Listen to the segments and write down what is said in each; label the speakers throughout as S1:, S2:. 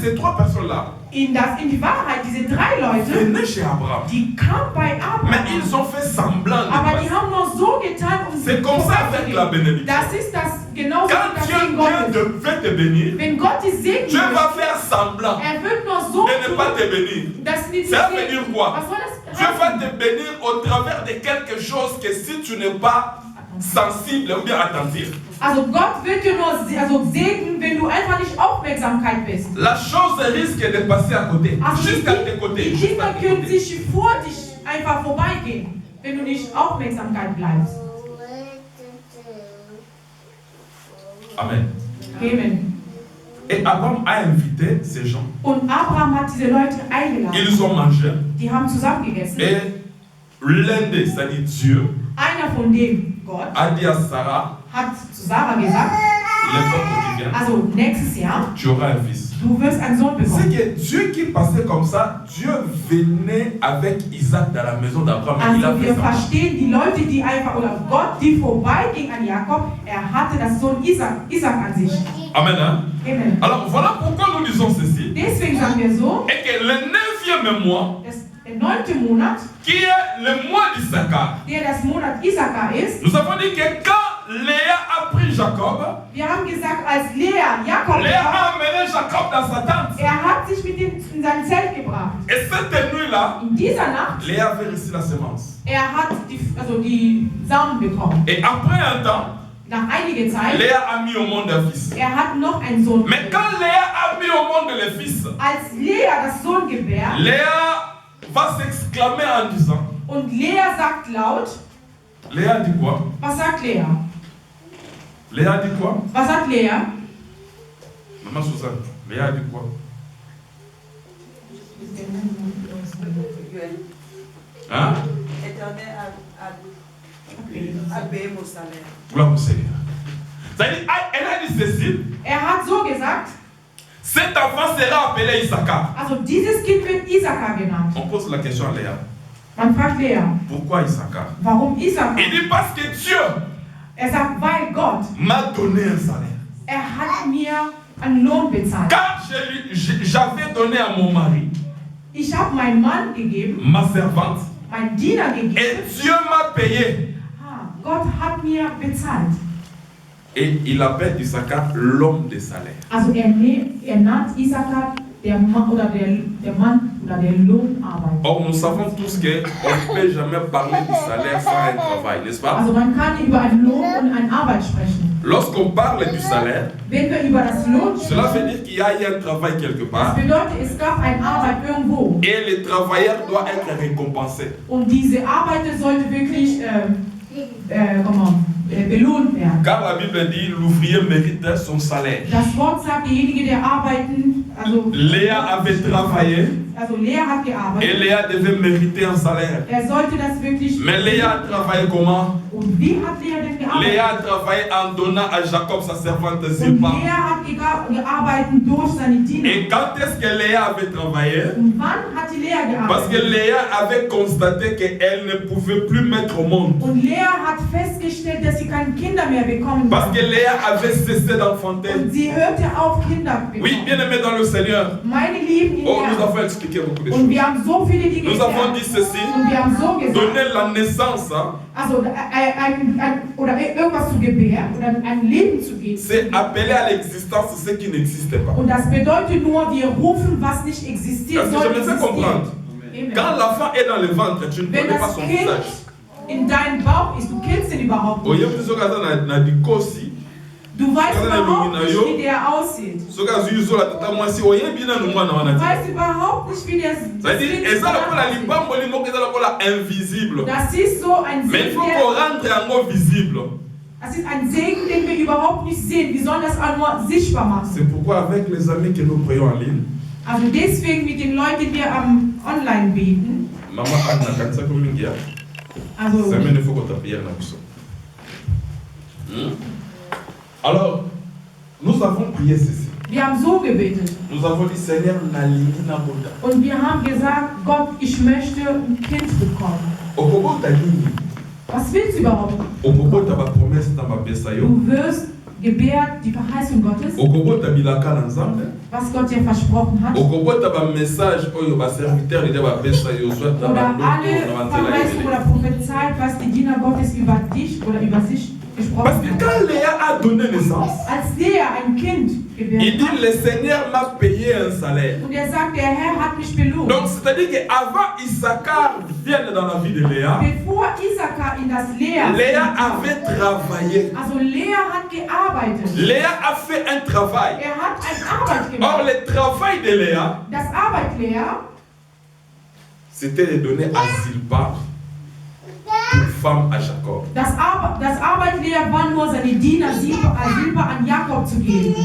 S1: ces trois personnes-là,
S2: in die Wahrheit, diese drei Leute,
S1: venaient chez Abraham.
S2: die kamen bei
S1: Mais
S2: Abraham.
S1: ils ont fait semblant de
S2: Aber die
S1: passer.
S2: haben nur so getan,
S1: C'est comme ça avec la bénédiction.
S2: Das ist das genauso
S1: Quand
S2: das
S1: Dieu
S2: Segen Gottes.
S1: veut te bénir,
S2: Wenn Gott dich segnen
S1: Dieu va
S2: möchte,
S1: faire semblant
S2: wird nur so
S1: de ne pas
S2: tun,
S1: te bénir.
S2: dass nicht
S1: Ça veut dire quoi?
S2: Was soll das
S1: Dieu va
S2: heißen?
S1: te bénir au travers de quelque chose que si tu n'es pas sensible ou bien attentif,
S2: Also Gott wird dir nur segnen, wenn du einfach nicht Aufmerksamkeit bist.
S1: la chose risque de passer à côté,
S2: Also
S1: juste à tes côtés.
S2: die
S1: Juste à
S2: Kinder
S1: tes
S2: können
S1: côtés.
S2: sich vor dich einfach vorbeigehen, wenn du nicht Aufmerksamkeit bleibst.
S1: Amen.
S2: Amen.
S1: Et Abraham a invité ces gens.
S2: Und Abraham hat diese Leute eingeladen.
S1: Ils ont mangé.
S2: Die haben zusammen gegessen.
S1: Et l'un d'eux, c'est-à-dire Dieu,
S2: Einer von denen, Gott,
S1: a dit à Sarah,
S2: hat zu Sarah gesagt,
S1: l'époque qui vient,
S2: also nächstes Jahr,
S1: tu auras un fils.
S2: du wirst einen Sohn
S1: C'est
S2: bekommen.
S1: que Dieu qui passait comme ça, Dieu venait avec Isaac dans la maison d'Abraham. Il a
S2: Also
S1: fait
S2: wir
S1: ça.
S2: verstehen die Leute, die einfach, oder Gott, die vorbeiging an Jakob, hatte das Sohn Isaac an sich.
S1: Amen. Hein?
S2: Amen.
S1: Alors voilà pourquoi nous disons ceci.
S2: Deswegen sagen wir so,
S1: Et que le 9e mois,
S2: der 9. Monat,
S1: qui est le mois d'Issachar,
S2: der das Monat Issachar ist,
S1: nous avons dit que quand Léa a pris Jacob,
S2: wir haben gesagt, als Jakob
S1: Léa
S2: war,
S1: a amené Jacob dans sa tente.
S2: hat sich mit ihm in sein Zelt gebracht.
S1: Et cette nuit-là,
S2: In dieser Nacht,
S1: Léa avait reçu la semence.
S2: hat die Samen bekommen.
S1: Et après un temps,
S2: Nach einiger Zeit,
S1: Léa a mis au monde un fils.
S2: hat noch einen Sohn.
S1: Mais quand Léa a mis au monde le fils,
S2: Als das Sohn gebärt,
S1: Léa va s'exclamer en disant,
S2: und sagt laut,
S1: Léa dit quoi?
S2: was sagt Lea?
S1: Léa dit quoi?
S2: Was sagt Lea?
S1: Maman Suzanne, Léa dit quoi? Hein?
S3: Éternel a payé mon salaire.
S1: Gloire au Seigneur. C'est-à-dire, elle a dit ceci,
S2: Hat so gesagt,
S1: cet enfant sera appelé Issachar.
S2: also dieses Kind wird Issachar genannt.
S1: On pose la question à Léa.
S2: Man fragt Lea,
S1: Pourquoi Issachar?
S2: warum Issachar?
S1: Il dit parce que Dieu
S2: Sagt, weil Gott,
S1: m'a donné un salaire.
S2: hat mir einen Lohn bezahlt.
S1: Quand j'avais donné à mon mari
S2: Ich habe meinen Mann gegeben,
S1: ma servante,
S2: meinen Diener gegeben.
S1: et Dieu m'a payé.
S2: Gott hat mir bezahlt.
S1: Et il appelle Issachar l'homme des salaires.
S2: Also nannt Issachar der Mann oder der Lohnarbeiter.
S1: Or, nous savons tous qu'on ne peut jamais parler du salaire sans un travail, n'est-ce pas?
S2: Also man kann über einen Lohn und eine Arbeit sprechen.
S1: Lorsqu'on parle du salaire,
S2: Wenn wir über das Lohn
S1: cela
S2: sprechen,
S1: veut dire qu'il y a eu un travail quelque
S2: das
S1: part
S2: bedeutet, es gab eine Arbeit irgendwo.
S1: et le travailleur doit être récompensé.
S2: Und diese Arbeit sollte wirklich belohnt werden.
S1: Car la Bible dit l'ouvrier mérite son salaire.
S2: Das Wort sagt, derjenige, der arbeiten, also
S1: Léa avait travaillé
S2: Lea hat
S1: et
S2: gearbeitet.
S1: Léa devait mériter un salaire.
S2: Sollte das wirklich.
S1: Mais Léa a travaillé comment?
S2: Und wie hat Lea denn gearbeitet?
S1: Léa a travaillé en donnant à Jacob sa servante
S2: Und
S1: Zilpa.
S2: Lea hat gearbeitet durch seine Diener.
S1: Et quand est-ce que Léa avait travaillé?
S2: Und wann hat die Lea
S1: Parce que
S2: gearbeitet?
S1: Léa avait constaté qu'elle ne pouvait plus mettre au monde.
S2: Und Lea hat festgestellt, dass sie keine Kinder mehr bekommen
S1: Parce que
S2: kann.
S1: Léa avait cessé d'enfanter.
S2: Und sie hörte auf, Kinder
S1: Oui,
S2: bekommen.
S1: bien aimé dans le Seigneur.
S2: Meine Lieben in
S1: Oh, nous
S2: Herrn.
S1: avons expliqué beaucoup de
S2: Und
S1: choses.
S2: wir haben so viele Dinge
S1: Nous avons dit
S2: gelernt.
S1: ceci.
S2: Und wir haben so gesagt,
S1: Donner la naissance, hein,
S2: also oder irgendwas zu gebären oder ein Leben zu geben.
S1: c'est appeler à l'existence ce qui n'existe pas.
S2: Und das bedeutet nur, wir rufen, was nicht existiert,
S1: Parce que
S2: soll
S1: je me fais comprendre.
S2: existieren.
S1: Quand l'enfant est dans le ventre, tu ne
S2: Wenn
S1: connais pas
S2: das
S1: son
S2: Kind
S1: visage.
S2: in deinem Bauch ist, du kennst ihn überhaupt
S1: Oye,
S2: nicht.
S1: tu sais na dikosi.
S2: Du weißt
S1: Kana
S2: überhaupt
S1: na
S2: nicht,
S1: yo.
S2: wie der aussieht.
S1: Soka zuizo la tata mwasi oye bina no mwana
S2: Du
S1: wana.
S2: weißt überhaupt nicht, wie der
S1: C'est-à-dire, et ça la pola libambo li moko la pola invisible.
S2: Das ist so ein
S1: Mais il
S2: Segen,
S1: faut qu'on rendre yango visible.
S2: das ist ein Segen, den wir überhaupt nicht sehen. Wir sollen das auch nur sichtbar machen.
S1: C'est pourquoi avec les amis que nous prions en ligne,
S2: Also deswegen mit den Leuten, die wir online beten,
S1: maman Anna kanisa ko mingi ya.
S2: also
S1: Ça mène faut qu'on prière na biso. Alors, nous avons prié ceci.
S2: wir haben so gebetet.
S1: Nous avons dit Seigneur nalingi na bota.
S2: Und wir haben gesagt, Gott, ich möchte ein Kind bekommen.
S1: Okobota nini?
S2: Was willst du überhaupt?
S1: Okobota ba promesse na ba pesa yo.
S2: Du wirst gebärt die Verheißung Gottes,
S1: okobota bilaka na nzambe,
S2: was Gott dir versprochen hat.
S1: okobota ba message oyo ba serviteur ide ba pesa yo soit na
S2: Oder
S1: bandoto
S2: alle
S1: na banzela
S2: Verheißungen oder
S1: ile.
S2: Prophezeit, was die Diener Gottes über dich oder über sich
S1: Parce
S2: gesprochen
S1: que
S2: haben.
S1: quand Léa a donné naissance,
S2: Als Lea ein Kind
S1: il
S2: gebärt
S1: dit
S2: hat,
S1: le Seigneur m'a payé un salaire.
S2: und er sagt, der Herr hat mich belohnt.
S1: Donc c'est-à-dire qu'avant Issachar vienne dans la vie de Léa,
S2: Bevor Isakar in das Lea,
S1: Léa avait travaillé.
S2: also Lea hat gearbeitet.
S1: Léa a fait un travail.
S2: Er hat eine Arbeit
S1: Or,
S2: gemacht.
S1: le travail de Léa,
S2: Das Arbeit Lea,
S1: c'était de donner à Zilpa, une femme à Jacob.
S2: das Arbeit Lea war nur seine Diener Silpa an Jakob zu geben.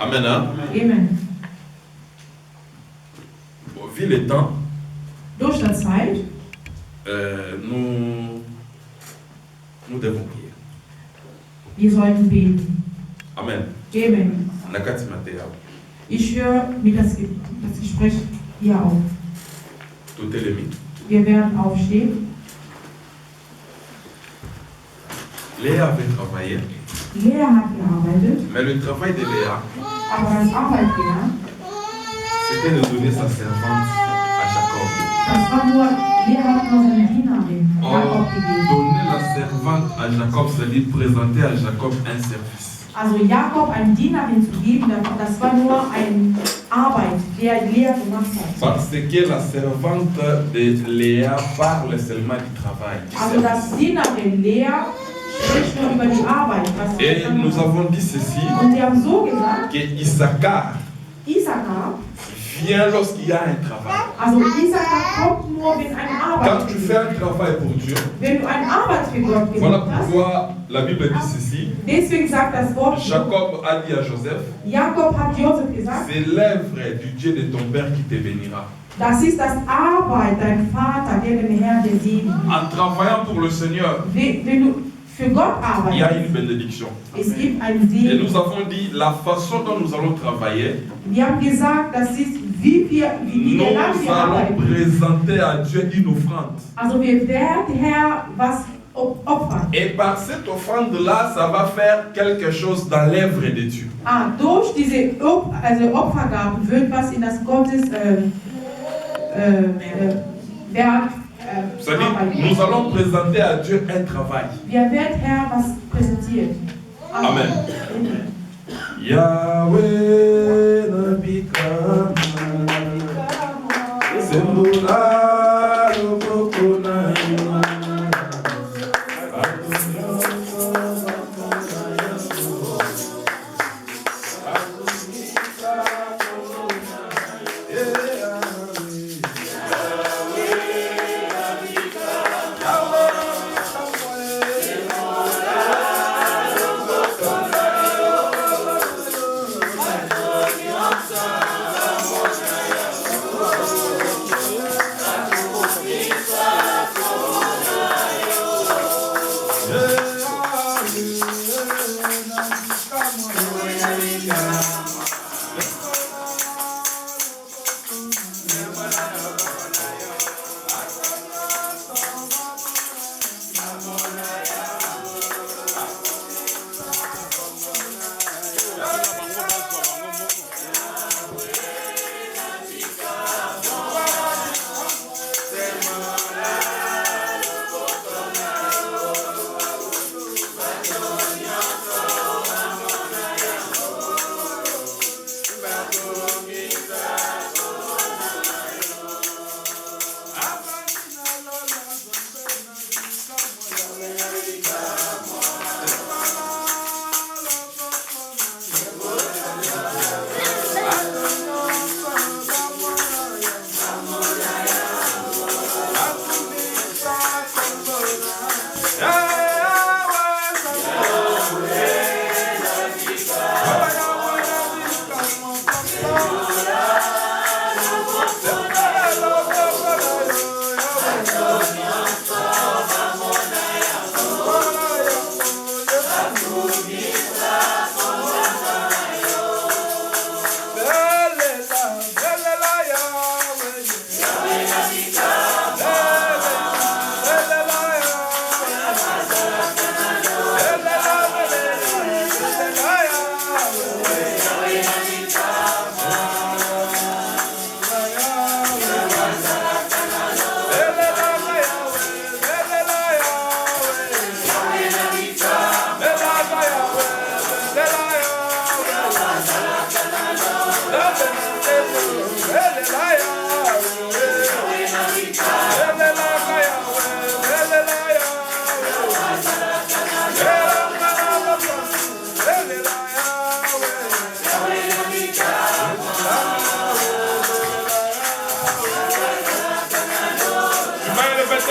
S1: Amen. Hein?
S2: Amen.
S1: Bon, vu le temps,
S2: Durch die Zeit
S1: nous devons prier.
S2: wir sollten beten.
S1: Amen.
S2: Amen.
S1: Nakati Matea.
S2: Ich höre mir das Gespräch hier auf.
S1: Tout est le
S2: Wir werden aufstehen.
S1: Léa avait travaillé,
S2: Lea hat gearbeitet,
S1: mais le travail de Léa,
S2: aber das Arbeit Lea,
S1: c'était de donner sa servante à Jacob.
S2: das war nur, Lea hat nur seine Dienerin
S1: Or,
S2: Jakob gegeben.
S1: donner la servante à Jacob, c'est-à-dire présenter à Jacob un service.
S2: Also Jakob eine Dienerin zu geben, das war nur eine Arbeit, die Lea gemacht hat.
S1: Parce que la servante de Léa parle seulement du travail.
S2: Also das Dienerin Lea spricht nur über die Arbeit. Was sie
S1: Et
S2: getan
S1: nous
S2: hat.
S1: avons dit ceci,
S2: Und sie haben so gesagt,
S1: que Issachar
S2: Isakar,
S1: vient lorsqu'il y a un travail.
S2: also Isakar kommt nur, wenn eine
S1: Quand
S2: Arbeit
S1: tu
S2: ist.
S1: fais un travail pour Dieu,
S2: Wenn du eine Arbeit für Gott
S1: voilà
S2: gemacht hast,
S1: pourquoi la Bible dit ceci.
S2: deswegen sagt das Wort,
S1: Jacob a dit à Joseph,
S2: Jakob hat Josef gesagt,
S1: c'est l'œuvre du Dieu de ton père qui te bénira.
S2: das ist das Arbeit, dein Vater, der den Herrn dir segnet.
S1: En travaillant pour le Seigneur,
S2: Wenn du für Gott
S1: il y a
S2: arbeitest,
S1: une bénédiction.
S2: es gibt einen
S1: Et
S2: Segen.
S1: nous avons dit la façon dont nous allons travailler,
S2: Wir haben gesagt, das ist, wie
S1: nous
S2: der Land wir
S1: allons
S2: arbeiten.
S1: présenter à Dieu une offrande.
S2: Also wir werden Herr was opfern.
S1: Et par cette offrande-là, ça va faire quelque chose dans l'œuvre de Dieu.
S2: Durch diese Opfergaben wird was in das Gottes Werk
S1: C'est-à-dire,
S2: arbeiten.
S1: nous allons présenter à Dieu un travail.
S2: Wir werden Herr was präsentiert.
S1: Amen. Yahweh Nabika Sembula Lobokona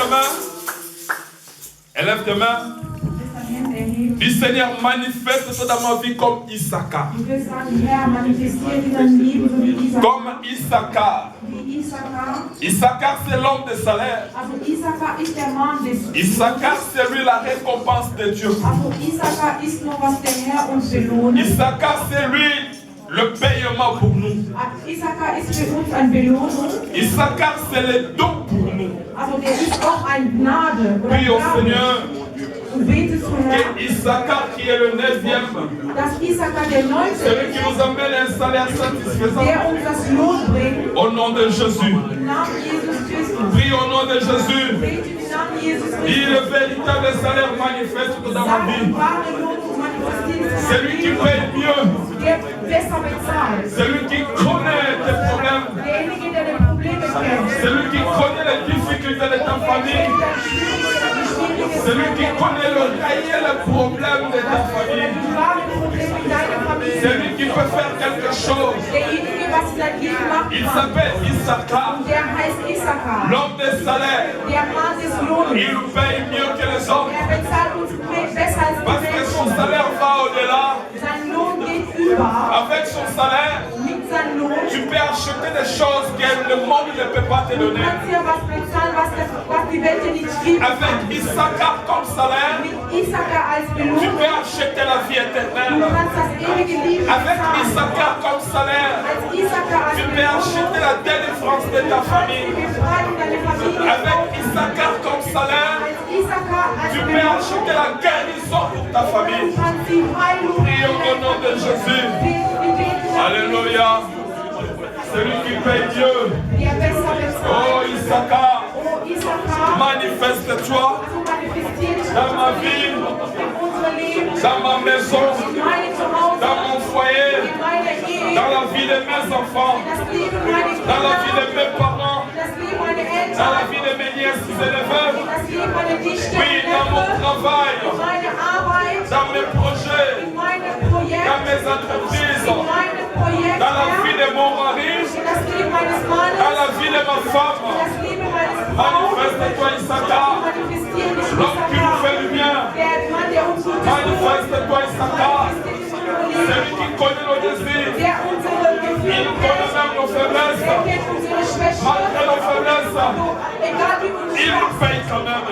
S1: tes mains. Élève tes mains. Dis Seigneur, manifeste-toi dans ma vie comme Issachar. Comme Issachar. Issachar, c'est l'homme de salaire. Issachar, c'est lui la récompense de Dieu. Issachar, c'est lui le paiement pour nous. Issachar, c'est le don pour nous. Prie au Seigneur. Et Issachar qui est le 9e, celui qui nous amène un salaire satisfaisant. Au nom de Jésus. Prie au nom de Jésus. Dis le véritable salaire manifeste dans ma vie. Celui qui paye mieux. Celui qui connaît tes problèmes. Celui qui connaît les difficultés de ta famille. Celui qui connaît le réel problème de ta famille. Celui qui peut faire quelque chose. Il s'appelle Issachar. L'homme des salaires. Il nous paye mieux que les autres. Parce que son salaire va au-delà. Avec son salaire, tu peux acheter des choses que le monde ne peut pas te donner. Avec Issachar comme salaire, tu peux acheter la vie éternelle. Avec Issachar comme salaire, tu peux acheter la délivrance de ta famille. Avec Issachar comme salaire, tu peux acheter la guérison pour ta famille. Prions au nom de Jésus. Alléluia. Celui qui paye Dieu. Oh Issachar, manifeste-toi dans ma vie, dans ma maison, dans mon foyer, dans la vie de mes enfants, dans la vie de mes parents, dans la vie de mes nièces et neveux. Oui, dans mon travail, dans mes projets, dans mes entreprises, dans la vie de mon mari, dans la vie de ma femme. Manifeste-toi Issachar, l'homme qui nous fait du bien. Manifeste-toi Issachar, celui qui connaît nos désirs. Il connaît même nos faiblesses. Malgré nos faiblesses, il nous paye quand même.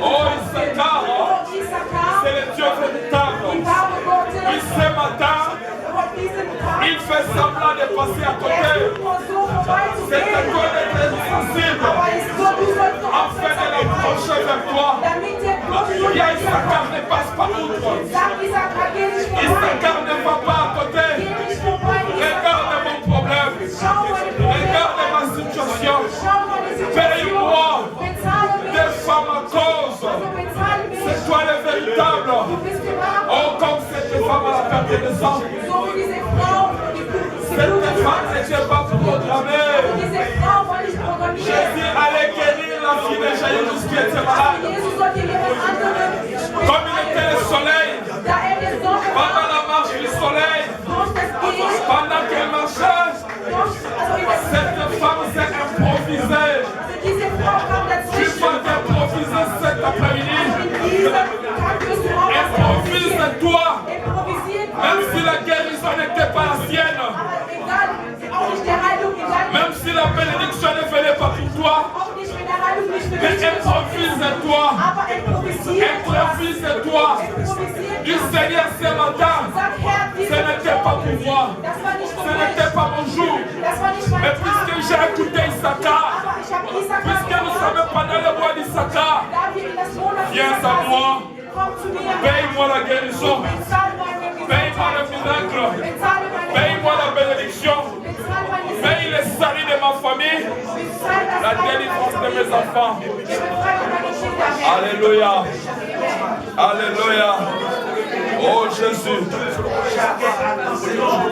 S1: Oh Issachar, c'est le Dieu véritable. Oui, ce matin, il fait semblant de passer à côté. C'est à toi d'être sensible afin de l'approcher vers toi. Issachar ne passe pas outre. Issachar ne va pas à côté. Regarde mon problème. Regarde ma situation. Paye-moi. Défends ma cause. C'est toi le véritable. Oh, comme cette femme à la perte de sang. Cette femme n'était pas programmée. Jésus allait guérir la fille de Jairus qui était malade. Comme il était le soleil, pendant la marche du soleil, pendant qu'elle marchait, cette femme s'est improvisée. Tu vas t'improviser cet après-midi. Improvise-toi. Même si la guérison n'était pas la sienne. Même si la bénédiction ne venait pas pour toi. Mais improvise-toi. Improvise-toi. Du Seigneur ce matin. Ce n'était pas pour moi. Ce n'était pas mon jour. Mais puisque j'ai écouté Issachar, puisque nous sommes pendant le bois d'Issachar, viens à moi. Paye-moi la guérison. Paye-moi le miracle. Paye-moi la bénédiction. Paye le salut de ma famille. La délivrance de mes enfants. Alléluia. Alléluia. Oh Jésus. Tu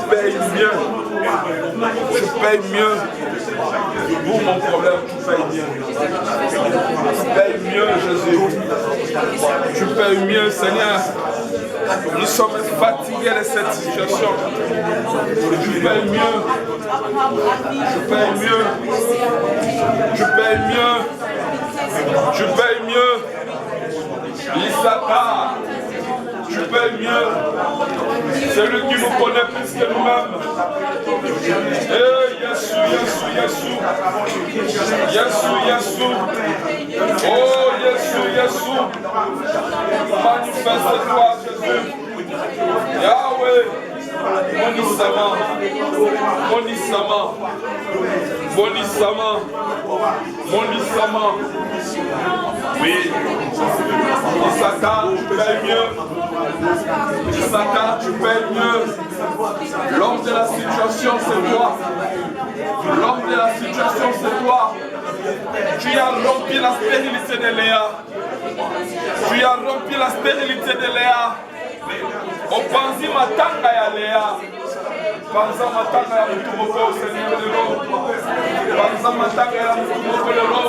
S1: payes mieux. Tu payes mieux. Pour mon problème, tu payes mieux. Tu payes mieux, Jésus. Tu payes mieux, Seigneur. Nous sommes fatigués de cette situation. Tu payes mieux. Tu payes mieux. Tu payes mieux. Tu payes mieux. Issachar, tu payes mieux. C'est lui qui nous connaît plus que nous-mêmes. Eh, Yeshua. Oh, Yeshua. Manifeste-toi, Jésus. Yahweh. Bonissama. Oui. Issachar, tu payes mieux. Issachar, tu payes mieux. L'homme de la situation, c'est toi. L'homme de la situation, c'est toi. Tu as rompu la stérilité de Léa. Tu as rompu la stérilité de Léa. Opanzi matanga ya Léa. Panza matanga ya mutumoko, Seigneur de l'eau. Panza matanga ya mutumoko lelo.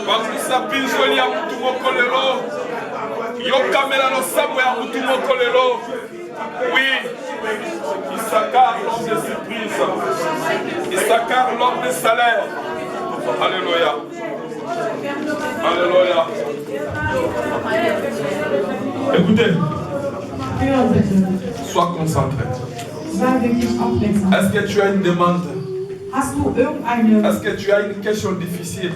S1: Panza pinzoli ya mutumoko lelo. Yokamela no sabo ya mutumoko lelo. Oui. Issachar, l'homme de surprise. Issachar, l'homme de salaire. Alléluia. Alléluia. Écoutez. Sois concentré. Est-ce que tu as une demande? Est-ce que tu as une question difficile?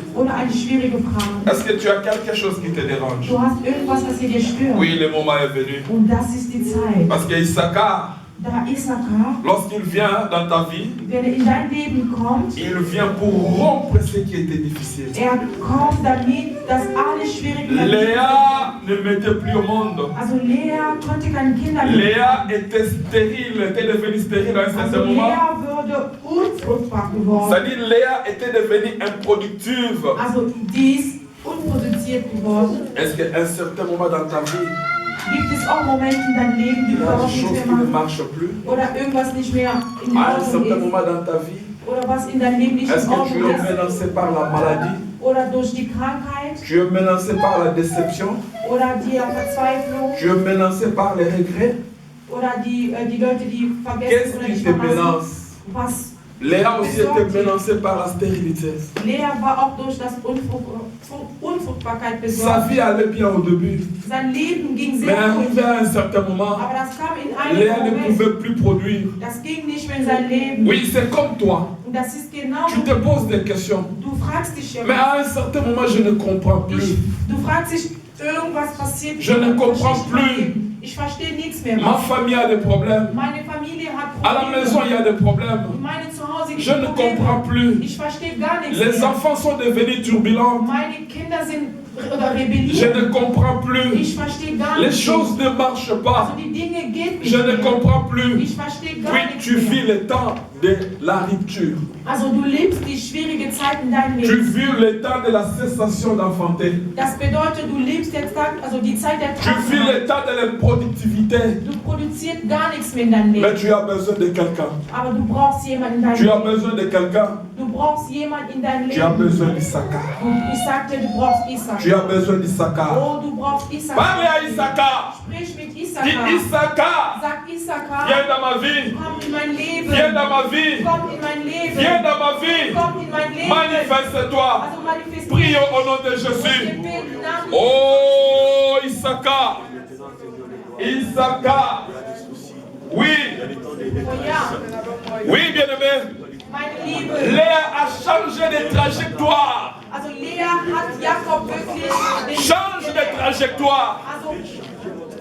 S1: Est-ce que tu as quelque chose qui te dérange? Oui, le moment est venu. Parce que Issachar, lorsqu'il vient dans ta vie, il vient pour rompre ce qui était difficile. Léa ne mettait plus au monde. Léa était stérile, était devenue stérile à un certain moment. C'est-à-dire Léa était devenue improductive. Est-ce qu'à un certain moment dans ta vie,
S2: gibt es auch Momente in deinem Leben, die du überhaupt nicht mehr machst? Oder irgendwas nicht mehr in Ordnung ist? Oder was in deinem Leben nicht in Ordnung ist? Oder durch die Krankheit?
S1: Tu es menacé par la déception?
S2: Oder die Verzweiflung?
S1: Tu es menacé par les regrets?
S2: Oder die Leute, die vergessen oder nicht verlassen? Was?
S1: Léa aussi était menacée par la stérilité.
S2: Léa war auch durch das Unfruchtbarkeit besorgt.
S1: Sa vie allait bien au début.
S2: Sein Leben ging
S1: Mais
S2: sehr
S1: arrivé à un certain moment,
S2: aber das kam in einem
S1: Léa ne
S2: Moment.
S1: pouvait plus produire.
S2: Das ging nicht mehr in sein Leben.
S1: Oui, c'est comme toi.
S2: Und das ist genau.
S1: Tu te poses des questions.
S2: Du fragst dich ja.
S1: Mais à un certain moment, je ne comprends plus.
S2: Du fragst dich, irgendwas passiert.
S1: Je ne comprends plus.
S2: Ich verstehe nichts mehr.
S1: Ma famille a des problèmes.
S2: Meine Familie hat
S1: À la
S2: Probleme.
S1: maison, il y a des problèmes.
S2: Meine Zuhause gibt
S1: Je ne
S2: Probleme.
S1: comprends plus.
S2: Ich verstehe gar nichts
S1: Les
S2: mehr.
S1: enfants sont devenus turbulents.
S2: Meine Kinder sind
S1: Je
S2: rebelliert.
S1: ne comprends plus.
S2: Ich verstehe gar
S1: Les
S2: nichts.
S1: choses ne marchent pas.
S2: Also die Dinge gehen nicht
S1: Je ne
S2: mehr.
S1: comprends plus.
S2: Ich verstehe gar
S1: Oui,
S2: nichts
S1: tu vis
S2: mehr.
S1: le temps de la rupture.
S2: Also du lebst die schwierige Zeit in deinem
S1: Tu
S2: Leben.
S1: vis le temps de la cessation d'enfanter.
S2: Das bedeutet, du lebst jetzt, also die Zeit der
S1: Tu vis
S2: Trockenheit.
S1: le temps de l'improductivité.
S2: Du produzierst gar nichts mehr in deinem
S1: Mais
S2: Leben.
S1: tu as besoin de quelqu'un.
S2: Aber du brauchst jemanden in deinem
S1: Tu as
S2: Leben.
S1: besoin de quelqu'un.
S2: Du brauchst jemanden in deinem
S1: Tu as
S2: Leben.
S1: besoin d'Issachar.
S2: Ich sagte, du brauchst Isaac.
S1: Tu as besoin d'Issachar.
S2: Oh, du brauchst Isaac.
S1: Parle à Issachar.
S2: Sprich mit
S1: Dis
S2: Issachar.
S1: Issachar.
S2: Sag Issachar.
S1: Viens dans ma vie.
S2: Komm in mein Leben.
S1: Viens dans ma vie.
S2: Komm in mein Leben.
S1: Viens dans ma vie.
S2: Komm in mein Leben.
S1: Manifeste-toi.
S2: Also manifestier.
S1: Prie au nom de
S2: Wir
S1: Jésus.
S2: beten im Namen
S1: Oh, Issachar. Issachar. Oui.
S2: Ja.
S1: Oui, bien-aimé.
S2: Meine Liebe.
S1: Léa a changé de trajectoire.
S2: Also Lea hat Jakob wirklich den
S1: Change de trajectoire.
S2: Also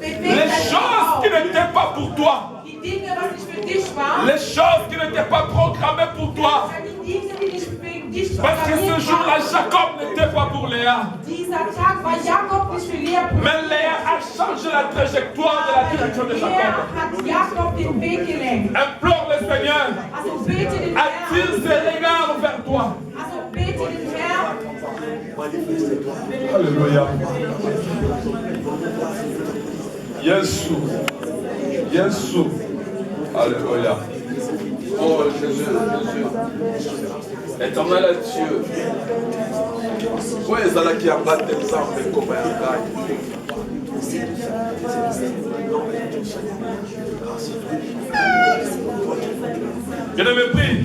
S2: bewegt
S1: Les
S2: dein
S1: choses qui
S2: Leben
S1: n'étaient pas pour toi.
S2: auf. Die Dinge, was nicht für dich war.
S1: Les choses qui n'étaient pas programmées pour toi.
S2: Die Dinge, die nicht für dich
S1: Parce que ce
S2: programmiert
S1: jour-là,
S2: waren.
S1: Jacob n'était pas pour Léa.
S2: Dieser Tag war Jakob nicht für Lea.
S1: Mais Léa a changé la trajectoire de la direction de
S2: Lea
S1: Jacob.
S2: hat Jakob den Weg gelenkt.
S1: Implore le Seigneur.
S2: Also bete den
S1: Attire
S2: Herrn.
S1: ses regards vers toi.
S2: Also bete den Herrn.
S1: Alléluia. Jésus. Jésus. Alléluia. Oh Jésus, Jésus. Éternel Dieu. Où est Zala qui a battu les armes de combat? Bien-aimé, prie.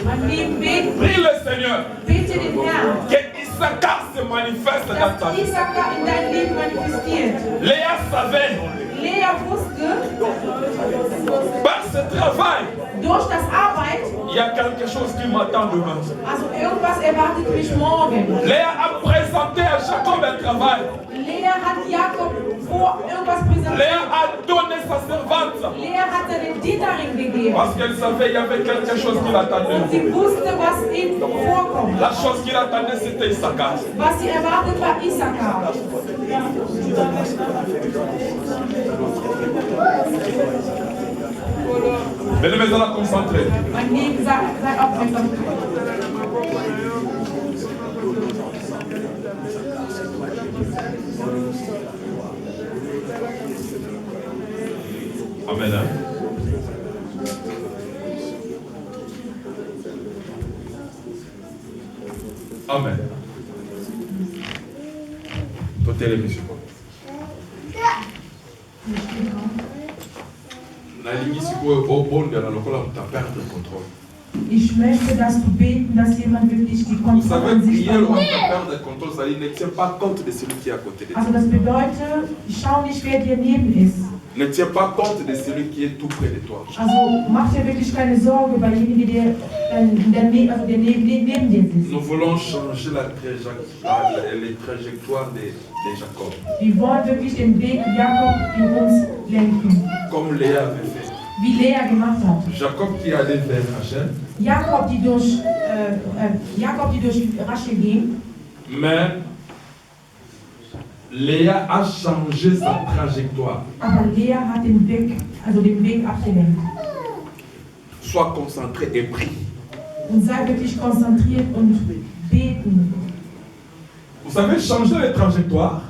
S2: Mein Lieben, bete,
S1: Prie le Seigneur.
S2: bete den Herrn.
S1: Que Issachar se manifeste dans ta
S2: dass
S1: vie.
S2: Issachar in dein Leben manifestiert.
S1: Léa savait,
S2: Lea wusste,
S1: par ce travail,
S2: durch das Arbeit,
S1: il y a quelque chose qui m'attend demain.
S2: also irgendwas erwartet mich morgen.
S1: Léa a présenté à Jacob un travail.
S2: Lea hat Jakob vor irgendwas präsentiert.
S1: Léa a donné sa servante.
S2: Lea hat seine Dienerin gegeben.
S1: Parce qu'elle savait qu'il y avait quelque chose qui
S2: Und
S1: l'attendait.
S2: sie wusste, was ihm vorkommt.
S1: La chose qui l'attendait, c'était Issachar.
S2: Was sie erwartet, war Issachar.
S1: Bien-aimés, allons la concentrer.
S2: Mein Leben, sei aufmerksam.
S1: Amen. Hein? Amen. Toi, t'es les messieurs.
S2: Ich möchte, dass du beten, dass jemand wirklich die
S1: Vous savez,
S2: Kontrolle an sich
S1: prier loin
S2: bekommt.
S1: de perdre le contrôle, ça ne tient pas compte de celui qui est à côté de toi.
S2: Also das bedeutet, schau nicht, wer dir neben ist.
S1: Ne tiens pas compte de celui qui est tout près de toi.
S2: Also mach dir wirklich keine Sorge bei demjenigen, der neben dir sitzt.
S1: Nous voulons changer les trajectoires de Jacob.
S2: Wir wollen wirklich den Weg Jakob in uns lenken,
S1: Comme Léa avait fait.
S2: wie Lea gemacht hat.
S1: Jacob qui allait vers Rachel,
S2: Jakob, die durch Rachel ging,
S1: mais Léa a changé sa trajectoire.
S2: aber Lea hat den Weg abgelenkt.
S1: Sois concentré et prie.
S2: Und sei wirklich konzentriert und beten.
S1: Vous savez, changer les trajectoires.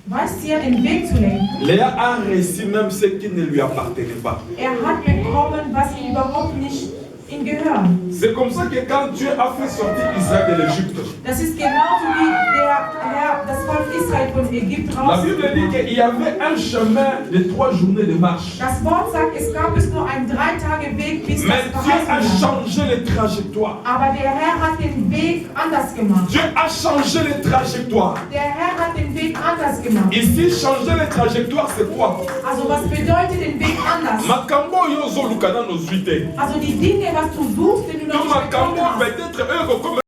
S2: Weißt du ja, den Weg zu lenken?
S1: Léa a réussi même ce qui ne lui appartenait pas.
S2: Hat bekommen, was ihm überhaupt nicht ihm gehört.
S1: C'est comme ça que quand Dieu a fait sortir Israël de l'Égypte,
S2: Das ist genauso wie der Herr das Volk Israel von Ägypten
S1: la Bible dit
S2: rausgebracht.
S1: qu'il y avait un chemin de 3 journées de marche.
S2: Das Wort sagt, es gab es nur einen 3-Tage-Weg bis
S1: Mais
S2: das
S1: Dieu a
S2: verheißene Land.
S1: changé les trajectoires.
S2: Aber der Herr hat den Weg anders gemacht.
S1: Dieu a changé les trajectoires.
S2: Der Herr hat den Weg anders gemacht.
S1: Ici, changer les trajectoires, c'est quoi?
S2: Also was bedeutet den Weg anders?
S1: Makambo yozo lukana nos 8.
S2: Also die Dinge, was du suchst, die du noch nicht bekommen
S1: Makambo
S2: hast.
S1: peut-être eux comme